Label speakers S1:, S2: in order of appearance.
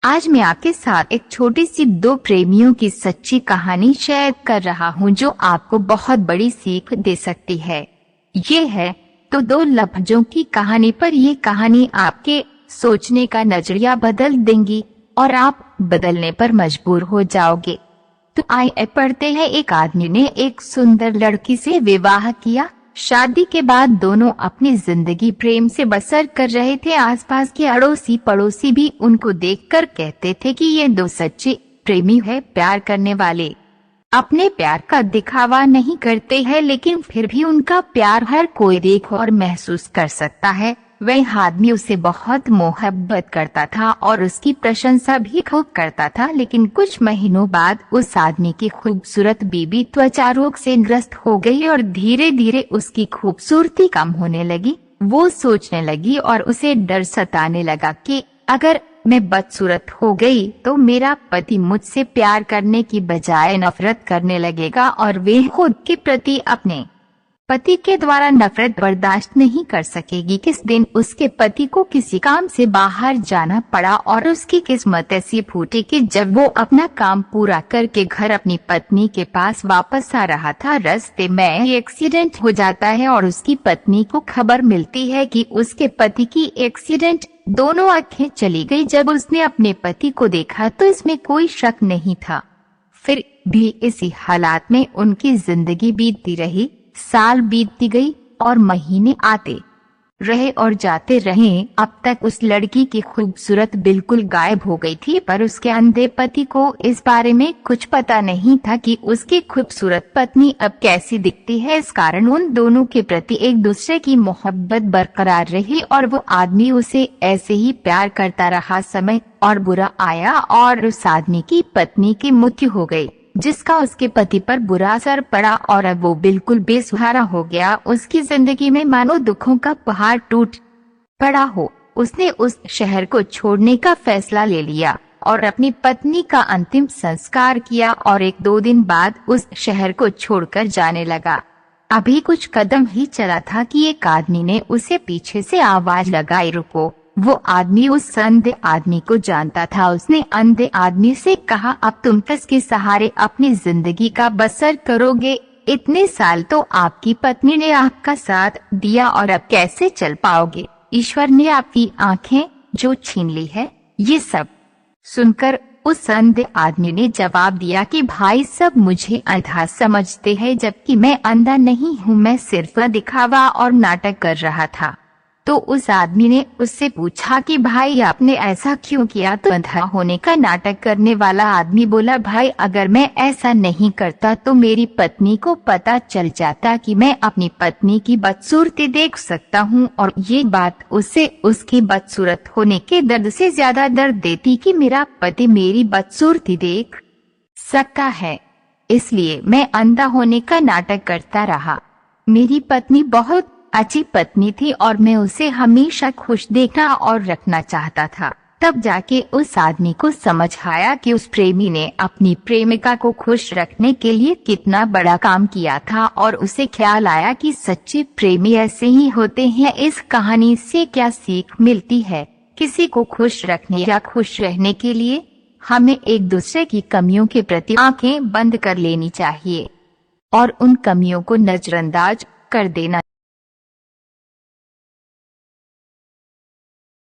S1: आज मैं आपके साथ एक छोटी सी दो प्रेमियों की सच्ची कहानी शेयर कर रहा हूँ जो आपको बहुत बड़ी सीख दे सकती है। ये है तो दो लफ्जों की कहानी, पर ये कहानी आपके सोचने का नजरिया बदल देंगी और आप बदलने पर मजबूर हो जाओगे। तो आइए पढ़ते हैं। एक आदमी ने एक सुंदर लड़की से विवाह किया। शादी के बाद दोनों अपनी जिंदगी प्रेम से बसर कर रहे थे। आसपास के अड़ोसी पड़ोसी भी उनको देखकर कहते थे कि ये दो सच्चे प्रेमी है। प्यार करने वाले अपने प्यार का दिखावा नहीं करते हैं, लेकिन फिर भी उनका प्यार हर कोई देख और महसूस कर सकता है। वह आदमी उसे बहुत मोहब्बत करता था और उसकी प्रशंसा भी खूब करता था, लेकिन कुछ महीनों बाद उस आदमी की खूबसूरत बीबी त्वचा रोग से ग्रस्त हो गई और धीरे धीरे उसकी खूबसूरती कम होने लगी। वो सोचने लगी और उसे डर सताने लगा कि अगर मैं बदसूरत हो गई तो मेरा पति मुझसे प्यार करने की बजाय नफरत करने लगेगा और वे खुद के प्रति अपने पति के द्वारा नफरत बर्दाश्त नहीं कर सकेगी। किस दिन उसके पति को किसी काम से बाहर जाना पड़ा और उसकी किस्मत ऐसी फूटी कि जब वो अपना काम पूरा करके घर अपनी पत्नी के पास वापस आ रहा था, रास्ते में एक्सीडेंट हो जाता है और उसकी पत्नी को खबर मिलती है कि उसके पति की एक्सीडेंट। दोनों आंखें चली गई। जब उसने अपने पति को देखा तो इसमें कोई शक नहीं था। फिर भी इसी हालात में उनकी जिंदगी बीतती रही। साल बीतती गई और महीने आते रहे और जाते रहे। अब तक उस लड़की की खूबसूरत बिल्कुल गायब हो गई थी, पर उसके अंधे पति को इस बारे में कुछ पता नहीं था कि उसकी खूबसूरत पत्नी अब कैसी दिखती है। इस कारण उन दोनों के प्रति एक दूसरे की मोहब्बत बरकरार रही और वो आदमी उसे ऐसे ही प्यार करता रहा। समय और बुरा आया और उस आदमी की पत्नी की मृत्यु हो गई, जिसका उसके पति पर बुरा असर पड़ा और अब वो बिल्कुल बेसहारा हो गया। उसकी जिंदगी में मानो दुखों का पहाड़ टूट पड़ा हो। उसने उस शहर को छोड़ने का फैसला ले लिया और अपनी पत्नी का अंतिम संस्कार किया और 1-2 दिन बाद उस शहर को छोड़कर जाने लगा। अभी कुछ कदम ही चला था कि एक आदमी ने उसे पीछे से आवाज लगाई, रुको। वो आदमी उस अंधे आदमी को जानता था। उसने अंधे आदमी से कहा, अब तुम इसके सहारे अपनी जिंदगी का बसर करोगे। इतने साल तो आपकी पत्नी ने आपका साथ दिया और अब कैसे चल पाओगे? ईश्वर ने आपकी आंखें जो छीन ली है। ये सब सुनकर उस अंधे आदमी ने जवाब दिया कि भाई, सब मुझे अंधा समझते हैं, जबकि मैं अंधा नहीं हूँ। मैं सिर्फ दिखावा और नाटक कर रहा था। तो उस आदमी ने उससे पूछा कि भाई, आपने ऐसा क्यों किया? तो अंधा होने का नाटक करने वाला आदमी बोला, भाई, अगर मैं ऐसा नहीं करता तो मेरी पत्नी को पता चल जाता कि मैं अपनी पत्नी की बदसूरती देख सकता हूँ, और ये बात उसे उसकी बदसूरत होने के दर्द से ज्यादा दर्द देती कि मेरा पति मेरी बदसूरती देख सकता है। इसलिए मैं अंधा होने का नाटक करता रहा। मेरी पत्नी बहुत अच्छी पत्नी थी और मैं उसे हमेशा खुश देखना और रखना चाहता था। तब जाके उस आदमी को समझ आया कि उस प्रेमी ने अपनी प्रेमिका को खुश रखने के लिए कितना बड़ा काम किया था, और उसे ख्याल आया कि सच्चे प्रेमी ऐसे ही होते हैं। इस कहानी से क्या सीख मिलती है? किसी को खुश रखने या खुश रहने के लिए हमें एक दूसरे की कमियों के प्रति आंखें बंद कर लेनी चाहिए और उन कमियों को नजरअंदाज कर देना